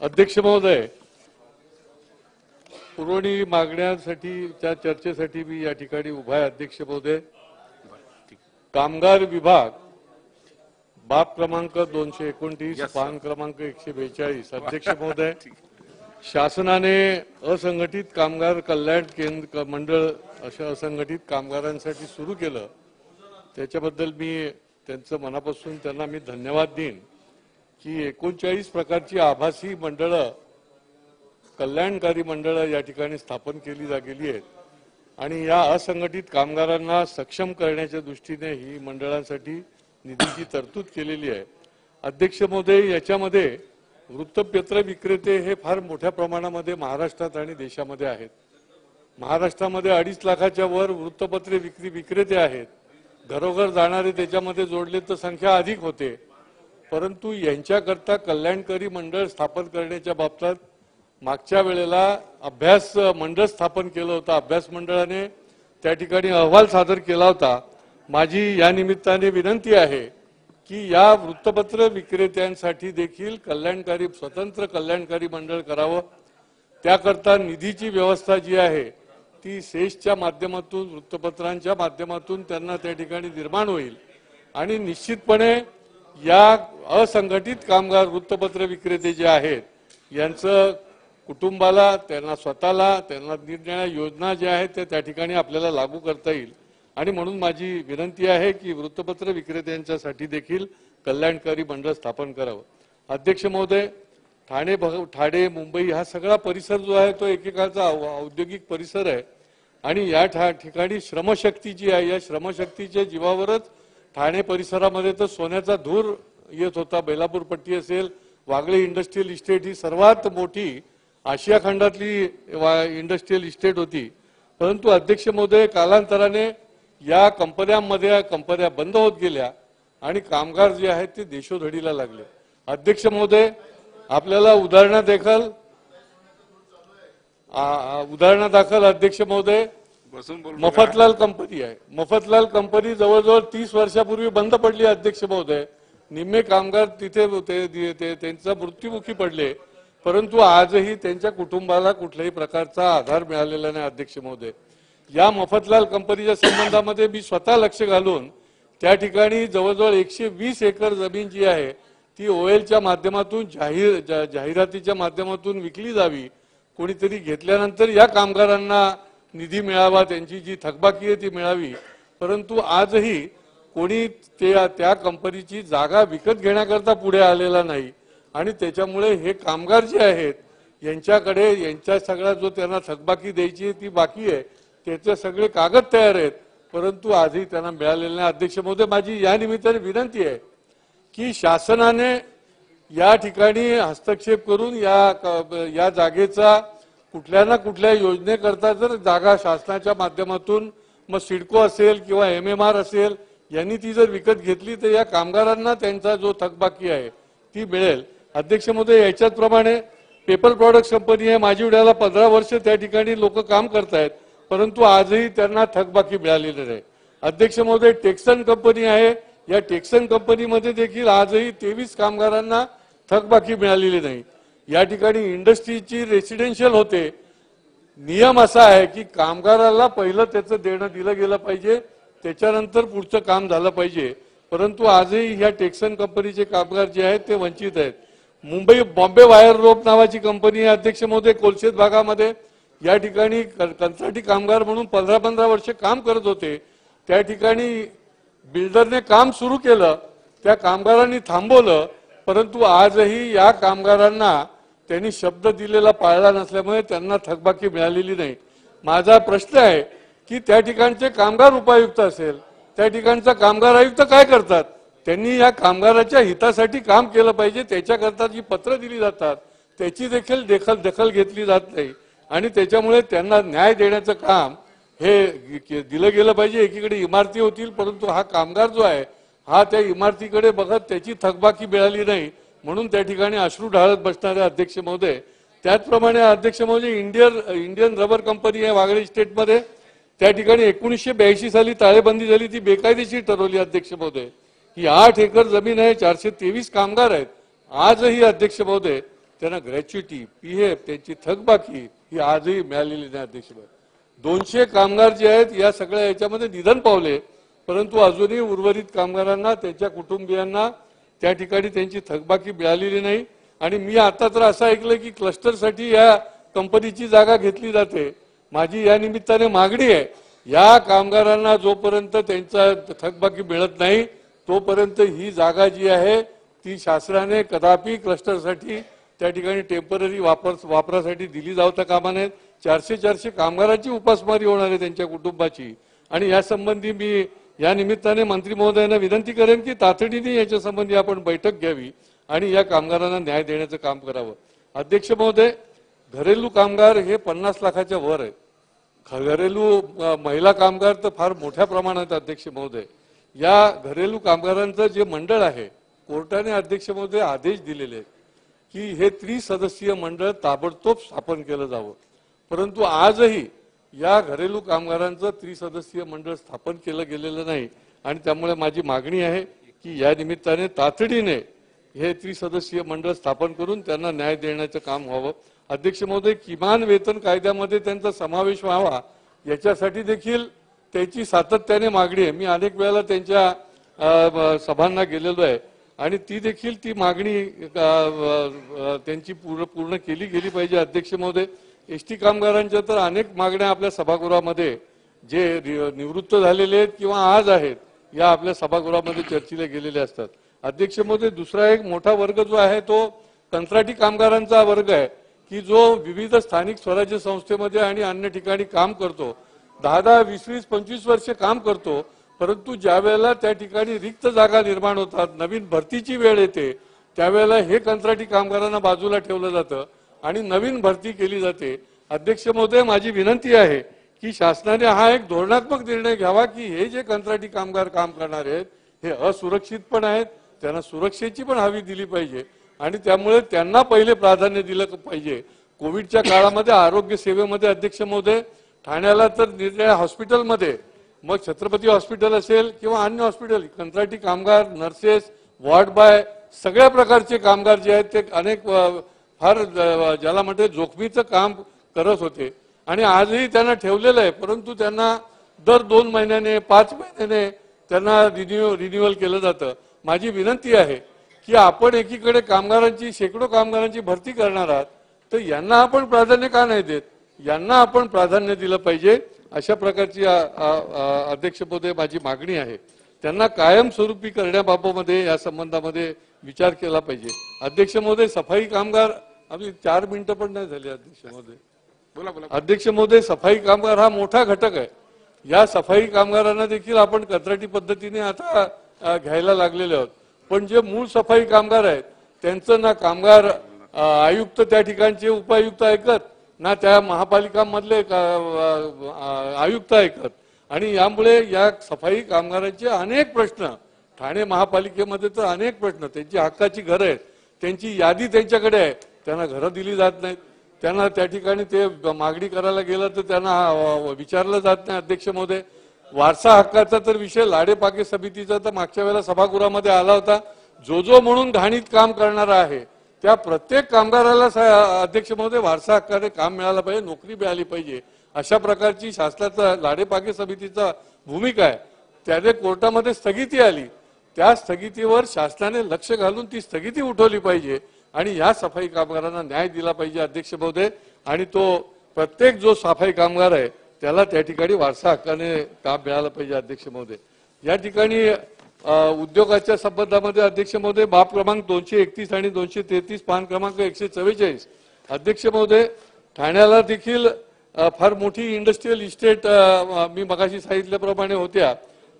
अध्यक्ष महोदय, पुरवणी मागण्यांसाठीच्या चर्चेसाठी मी या ठिकाणी उभा आहे. अध्यक्ष महोदय, कामगार विभाग बाब क्रमांक 229, पान क्रमांक 142. अध्यक्ष महोदय, शासनाने असंघटित कामगार कल्याण केंद्र मंडळ अशा असंघटित कामगारांसाठी सुरू केलं, त्याच्याबद्दल मी त्यांचं मनापासून त्यांना मी धन्यवाद देईन की 39 प्रकारची आभासी मंडळं, कल्याणकारी मंडळं या ठिकाणी स्थापन केली गेली आहेत आणि या असंघटित कामगारांना सक्षम करण्याच्या दृष्टीने ही मंडळांसाठी निधीची तरतूद केलेली आहे. अध्यक्ष महोदय, याच्यामध्ये वृत्तपत्र विक्रेते हे फार मोठ्या प्रमाणामध्ये महाराष्ट्रात आणि देशामध्ये आहेत. महाराष्ट्रामध्ये 2.5 लाखाच्या वर वृत्तपत्रे विक्रेते आहेत. घरोघर जाणारे त्याच्यामध्ये जोडले तर संख्या अधिक होते. परंतु यांच्याकरता कल्याणकारी मंडळ स्थापन करण्याच्या बाबतीत मागच्या वेळेला अभ्यास मंडळ स्थापन केलं होतं. अभ्यास मंडळाने त्या ठिकाणी अहवाल सादर केला होता. माझी या निमित्ताने विनंती आहे की या वृत्तपत्र विक्रेत्यांसाठी देखील स्वतंत्र कल्याणकारी मंडळ करावं. त्याकरता निधीची व्यवस्था जी आहे ती सेसच्या माध्यमातून, वृत्तपत्रांच्या माध्यमातून त्यांना त्या ठिकाणी निर्माण होईल आणि निश्चितपणे या असंघटित कामगार वृत्तपत्र विक्रेते जे आहेत यांचं कुटुंबाला, त्यांना स्वतःला, त्यांना निरनिराळ्या योजना ज्या आहेत त्या ठिकाणी आपल्याला लागू करता येईल. आणि म्हणून माझी विनंती आहे की वृत्तपत्र विक्रेत्यांच्यासाठी देखील कल्याणकारी मंडळ स्थापन करावं. अध्यक्ष महोदय, ठाणे मुंबई हा सगळा परिसर जो आहे तो एकेकाळचा औद्योगिक परिसर आहे आणि या ठिकाणी श्रमशक्ती जी आहे, या श्रमशक्तीच्या जीवावरच ठाणे परिसरामध्ये तर सोन्याचा धूर येत होता. बेलापूर पट्टी असेल, वागळे इंडस्ट्रियल इस्टेट ही सर्वात मोठी आशिया खंडातली इंडस्ट्रियल इस्टेट होती. परंतु अध्यक्ष महोदय, कालांतराने या कंपन्या बंद होत गेल्या आणि कामगार जे आहेत ते देशोधडीला लागले. अध्यक्ष महोदय, आपल्याला उदाहरणादाखल अध्यक्ष महोदय, मफतलाल कंपनी आहे. मफतलाल कंपनी जवळजवळ 30 वर्षापूर्वी बंद पडली. अध्यक्ष महोदय, निम्मे कामगार तिथे त्यांचा मृत्युमुखी पडले, परंतु आजही त्यांच्या कुटुंबाला कुठल्याही प्रकारचा आधार मिळालेला नाही. अध्यक्ष महोदय, या मफतलाल कंपनीच्या संबंधामध्ये मी स्वतः लक्ष घालून त्या ठिकाणी जवळजवळ 120 एकर जमीन जी आहे ती ओएलच्या माध्यमातून जाहिरातीच्या माध्यमातून विकली जावी. कोणीतरी घेतल्यानंतर या कामगारांना निधी मिळावा, त्यांची जी थकबाकी आहे ती मिळावी. परंतु आजही कोणी त्या कंपनीची जागा विकत घेण्याकरता पुढे आलेला नाही आणि त्याच्यामुळे हे कामगार जे आहेत यांच्या सगळा जो त्यांना थकबाकी द्यायची ती बाकी आहे, त्याचे सगळे कागद तयार आहेत, परंतु आजही त्यांना मिळालेले नाही. अध्यक्ष महोदय, माझी या निमित्ताने विनंती आहे की शासनाने या ठिकाणी हस्तक्षेप करून या जागेचा कुठल्या ना कुठल्या योजनेकरता जर जागा शासनाच्या माध्यमातून, मग सिडको असेल किंवा MMR असेल, यांनी ती जर विकत घेतली तर या कामगारांना त्यांचा जो थकबाकी आहे ती मिळेल. अध्यक्ष महोदय, याच्याचप्रमाणे पेपर प्रोडक्ट्स कंपनी आहे. माझीवड्याला 15 वर्ष त्या ठिकाणी लोक काम करतायत, परंतु आजही त्यांना थकबाकी मिळालेली नाही. अध्यक्ष महोदय, टेक्सन कंपनी आहे. या टेक्सन कंपनीमध्ये देखील आजही 23 कामगारांना थकबाकी मिळालेली नाही. या ठिकाणी इंडस्ट्रीची रेसिडेन्शियल होते. नियम असा आहे की कामगाराला पहिलं त्याचं देणं दिलं गेलं पाहिजे, त्याच्यानंतर पुढचं काम झालं पाहिजे, परंतु आजही या टेक्सन कंपनीचे कामगार जे आहेत ते वंचित आहेत. बॉम्बे वायर रोप नावाची कंपनी आहे. अध्यक्ष महोदय, कोलशेत भागामध्ये या ठिकाणी कंत्राटी कामगार म्हणून 15-15 वर्ष काम करत होते. त्या ठिकाणी बिल्डरने काम सुरू केलं, त्या कामगारांनी थांबवलं, परंतु आजही या कामगारांना त्यांनी शब्द दिलेला पाळला नसल्यामुळे त्यांना थकबाकी मिळालेली नाही. माझा प्रश्न आहे की त्या ठिकाणचे कामगार उपायुक्त असेल, त्या ठिकाणचा कामगार आयुक्त काय करतात? त्यांनी या कामगाराच्या हितासाठी काम केलं पाहिजे. त्याच्याकरता जी पत्र दिली जातात त्याची देखील दखल घेतली जात नाही आणि त्याच्यामुळे त्यांना न्याय देण्याचं काम हे दिलं गेलं पाहिजे. एकीकडे इमारती होतील, परंतु हा कामगार जो आहे हा त्या इमारतीकडे बघत त्याची थकबाकी मिळाली नाही म्हणून त्या ठिकाणी अश्रू ढाळत बसणारे. अध्यक्ष महोदय, त्याचप्रमाणे अध्यक्ष महोदय, इंडियन रबर कंपनी आहे वागळे स्टेटमध्ये. त्या ठिकाणी 1982 साली ताळेबंदी झाली, ती बेकायदेशीर ठरवली. अध्यक्ष महोदय, ही 8 एकर जमीन आहे, 423 कामगार आहेत. आजही अध्यक्ष महोदय त्यांना ग्रॅच्युटी, पीएफ, त्यांची थकबाकी ही आजही मिळालेली नाही अध्यक्ष. 200 कामगार जे आहेत या सगळ्या याच्यामध्ये निधन पावले, परंतु अजूनही उर्वरित कामगारांना त्यांच्या कुटुंबियांना त्या ठिकाणी त्यांची थकबाकी मिळालेली नाही. आणि मी आता तर असं ऐकलं की क्लस्टरसाठी या कंपनीची जागा घेतली जाते. माझी या निमित्ताने मागणी आहे, या कामगारांना जोपर्यंत त्यांचा थकबाकी मिळत नाही तोपर्यंत ही जागा जी आहे ती शासनाने कदापि क्लस्टरसाठी त्या ठिकाणी टेम्पररी वापरासाठी दिली जाता कामा नये. 400 कामगारांची उपासमारी होणार आहे त्यांच्या कुटुंबाची. आणि या संबंधी मी या निमित्ताने मंत्री महोदयांना विनंती करेन की तातडीने याच्या संबंधी आपण बैठक घ्यावी आणि या कामगारांना न्याय देण्याचं काम करावं. अध्यक्ष महोदय, घरेलू कामगार हे 50 लाखाच्या वर आहे. घरेलू महिला कामगार तर फार मोठ्या प्रमाणात. अध्यक्ष महोदय, या घरेलू कामगारांचं जे मंडळ आहे, कोर्टाने अध्यक्ष महोदय आदेश दिलेले आहेत की हे 30 सदस्यीय मंडळ ताबडतोब स्थापन केलं जावं. परंतु आजही या घरेलू कामगारांचं 30 सदस्यीय मंडळ स्थापन केलं गेलेलं नाही. आणि त्यामुळे माझी मागणी आहे की या निमित्ताने तातडीने हे 30 सदस्यीय मंडळ स्थापन करून त्यांना न्याय देण्याचं काम व्हावं. अध्यक्ष महोदय, किमान वेतन कायद्यामध्ये त्यांचा समावेश व्हावा याच्यासाठी देखील त्याची सातत्याने मागणी आहे. मी अनेक वेळेला त्यांच्या सभांना गेलेलो आहे आणि ती मागणी त्यांची पूर्ण केली गेली पाहिजे. अध्यक्ष महोदय, एसटी कामगारांच्या तर अनेक मागण्या आपल्या सभागृहामध्ये जे निवृत्त झालेले आहेत किंवा आज आहेत या आपल्या सभागृहामध्ये चर्चेला गेलेले असतात. अध्यक्ष महोदय, दुसरा एक मोठा वर्ग जो आहे तो कंत्राटी कामगारांचा वर्ग आहे की जो विविध स्थानिक स्वराज्य संस्थेमध्ये आणि अन्य ठिकाणी काम करतो. 10, 20, 25 वर्ष काम करतो. परंतु ज्या वेळेला त्या ठिकाणी रिक्त जागा निर्माण होतात, नवीन भरतीची वेळ येते, त्यावेळेला हे कंत्राटी कामगारांना बाजूला ठेवलं जातं आणि नवीन भरती केली जाते. अध्यक्ष महोदय, माझी विनंती आहे की शासनाने हा एक धोरणात्मक निर्णय घ्यावा की हे जे कंत्राटी कामगार काम करणार आहेत हे असुरक्षित पण आहेत, त्यांना सुरक्षेची पण हवी दिली पाहिजे आणि त्यामुळे त्यांना पहिले प्राधान्य दिलं पाहिजे. कोविडच्या काळामध्ये आरोग्य सेवेमध्ये अध्यक्ष महोदय ठाण्याला तर निरनिराळ्या हॉस्पिटलमध्ये, मग छत्रपती हॉस्पिटल असेल किंवा अन्य हॉस्पिटल, कंत्राटी कामगार, नर्सेस, वॉर्ड बाय, सगळ्या प्रकारचे कामगार जे आहेत ते अनेक फार ज्याला म्हणते जोखमीचं काम करत होते आणि आजही त्यांना ठेवलेलं आहे. परंतु त्यांना दर 2 महिन्याने 5 महिन्याने त्यांना रिन्युअल केलं जातं. माझी विनंती आहे की आपण एकीकडे शेकडो कामगारांची भरती करणार आहात तर यांना आपण प्राधान्य का नाही देत, यांना आपण प्राधान्य दिलं पाहिजे. अशा प्रकारची अध्यक्ष महोदय माझी मागणी आहे. त्यांना कायमस्वरूपी करण्याबाबतमध्ये या संबंधामध्ये विचार केला पाहिजे. अध्यक्ष महोदय, सफाई कामगार, आपली 4 मिनिटं पण नाही झाली. अध्यक्ष महोदय, बोला. अध्यक्ष महोदय, सफाई कामगार हा मोठा घटक आहे. या सफाई कामगारांना देखील आपण कंत्राटी पद्धतीने आता घ्यायला लागलेले आहोत. पण जे मूळ सफाई कामगार आहेत त्यांचं ना कामगार आयुक्त त्या ठिकाणचे उपायुक्त ऐकत, ना त्या महापालिकांमधले आयुक्त ऐकत. आणि यामुळे या सफाई कामगारांचे अनेक प्रश्न, ठाणे महापालिकेमध्ये तर अनेक प्रश्न, त्यांची हक्काची घरं आहेत, त्यांची यादी त्यांच्याकडे आहे, त्यांना घरं दिली जात नाहीत. त्यांना त्या ठिकाणी ते मागणी करायला गेलं तर त्यांना विचारलं जात नाही. अध्यक्ष महोदय, वारसा हक्काचा तर विषय लाडेपाके समितीचा तर मागच्या वेळेला सभागृहामध्ये आला होता. जो म्हणून घाणीत काम करणारा आहे त्या प्रत्येक कामगाराला अध्यक्ष महोदय वारसा हक्काने काम मिळालं पाहिजे, नोकरी मिळाली पाहिजे. अशा प्रकारची शासनाचा लाडेपाके समितीचा भूमिका आहे. त्याने कोर्टामध्ये स्थगिती आली, त्या स्थगितीवर शासनाने लक्ष घालून ती स्थगिती उठवली पाहिजे आणि या सफाई कामगारांना न्याय दिला पाहिजे. अध्यक्ष महोदय, आणि तो प्रत्येक जो सफाई कामगार आहे त्याला त्या ठिकाणी वारसा हक्काने काम मिळालं पाहिजे. अध्यक्ष महोदय, या ठिकाणी उद्योगाच्या संबंधामध्ये अध्यक्ष महोदय बाब क्रमांक 231 आणि 233, पान क्रमांक 144. अध्यक्ष महोदय, ठाण्याला देखील फार मोठी इंडस्ट्रियल इस्टेट मी मगाशी सांगितल्याप्रमाणे होत्या.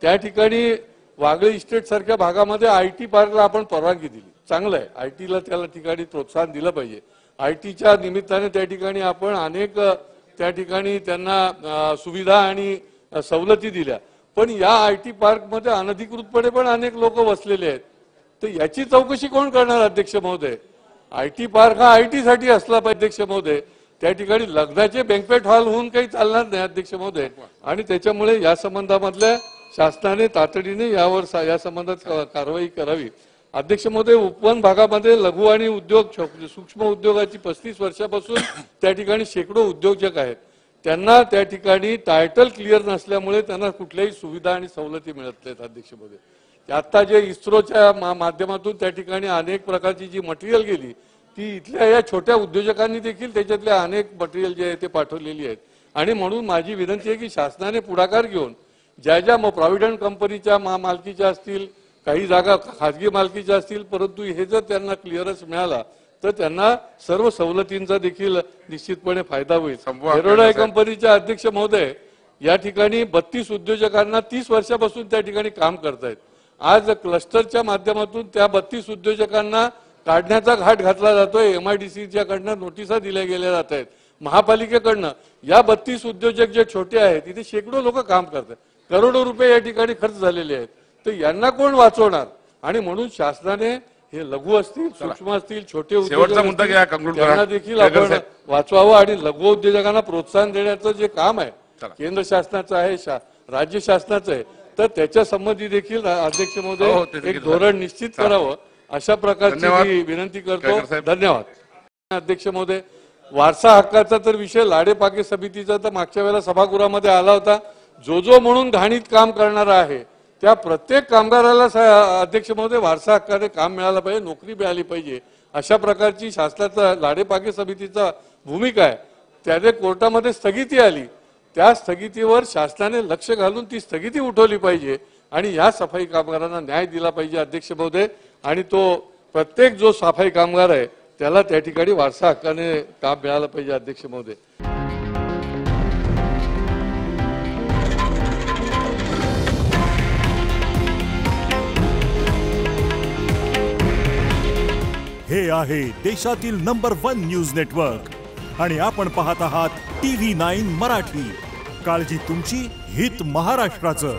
त्या ठिकाणी वागळे इस्टेट सारख्या भागामध्ये IT पार्कला आपण परवानगी दिली, चांगलं आहे. ITला त्या ठिकाणी प्रोत्साहन दिलं पाहिजे. ITच्या निमित्ताने त्या ठिकाणी आपण अनेक त्या ठिकाणी त्यांना सुविधा आणि सवलती दिल्या. पण या IT पार्कमध्ये अनधिकृतपणे पण अनेक लोक वसलेले आहेत. तर याची चौकशी कोण करणार अध्यक्ष महोदय? IT पार्क हा IT साठी असला पाहिजे अध्यक्ष महोदय. त्या ठिकाणी लग्नाचे बँक्वेट हॉल होऊन काही चालणार नाही अध्यक्ष महोदय. आणि त्याच्यामुळे या संबंधामधल्या शासनाने तातडीने या संबंधात कारवाई करावी. अध्यक्ष महोदय, उपवन भागामध्ये लघु आणि उद्योग सूक्ष्म उद्योगाची 35 वर्षापासून त्या ठिकाणी शेकडो उद्योजक आहेत. त्यांना त्या ठिकाणी टायटल क्लिअर नसल्यामुळे त्यांना कुठल्याही सुविधा आणि सवलती मिळत नाहीत. अध्यक्ष महोदय, आता जे इस्रोच्या माध्यमातून त्या ठिकाणी अनेक प्रकारची जी मटेरियल गेली ती इथल्या या छोट्या उद्योजकांनी देखील त्याच्यातल्या अनेक मटेरियल जे आहे ते पाठवलेली आहेत. आणि म्हणून माझी विनंती आहे की शासनाने पुढाकार घेऊन ज्या ज्या प्रॉव्हिडंट कंपनीच्या मालकीच्या असतील, काही जागा खाजगी मालकीच्या असतील, परंतु हे जर त्यांना क्लिअरन्स मिळाला तर त्यांना सर्व सवलतींचा देखील निश्चितपणे फायदा होईल. एरोडाय कंपनीच्या अध्यक्ष महोदय, या ठिकाणी 32 उद्योजकांना 30 वर्षापासून त्या ठिकाणी काम करतायत. आज क्लस्टरच्या माध्यमातून त्या 32 उद्योजकांना काढण्याचा घाट घातला जातोय. MIDCच्या कडनं नोटिसा दिल्या गेल्या जात आहेत. महापालिकेकडनं या 32 उद्योजक जे छोटे आहेत तिथे शेकडो लोक काम करतात. करोडो रुपये या ठिकाणी खर्च झालेले आहेत. तर यांना कोण वाचवणार? आणि म्हणून शासनाने हे लघु असतील, सूक्ष्म असतील, छोटे उद्योजक त्यांना देखील आपण वाचवावं आणि लघु उद्योजकांना प्रोत्साहन देण्याचं जे काम आहे केंद्र शासनाचं आहे, राज्य शासनाचं आहे, तर त्याच्या संबंधी देखील अध्यक्ष महोदय एक धोरण निश्चित करावं अशा प्रकारची विनंती करतो. धन्यवाद. अध्यक्ष महोदय, वारसा हक्काचा तर विषय लाडेपाके समितीचा तर मागच्या वेळेला सभागृहामध्ये आला होता. जो म्हणून घाणीत काम करणारा आहे त्या प्रत्येक कामगाराला अध्यक्ष महोदय वारसा हक्काने काम मिळालं पाहिजे, नोकरी मिळाली पाहिजे, अशा प्रकारची शासनाचा लाडेपाके समितीचा भूमिका आहे. त्याने कोर्टामध्ये स्थगिती आली. त्या स्थगितीवर शासनाने लक्ष घालून ती स्थगिती उठवली पाहिजे आणि या सफाई कामगारांना न्याय दिला पाहिजे अध्यक्ष महोदय. आणि तो प्रत्येक जो सफाई कामगार आहे त्याला त्या ठिकाणी वारसा हक्काने काम मिळालं पाहिजे अध्यक्ष महोदय. हे आहे देशातील नंबर 1 न्यूज नेटवर्क आणि आपण पाहत आहात TV9 मराठी. काळजी तुमची, हित महाराष्ट्राचं.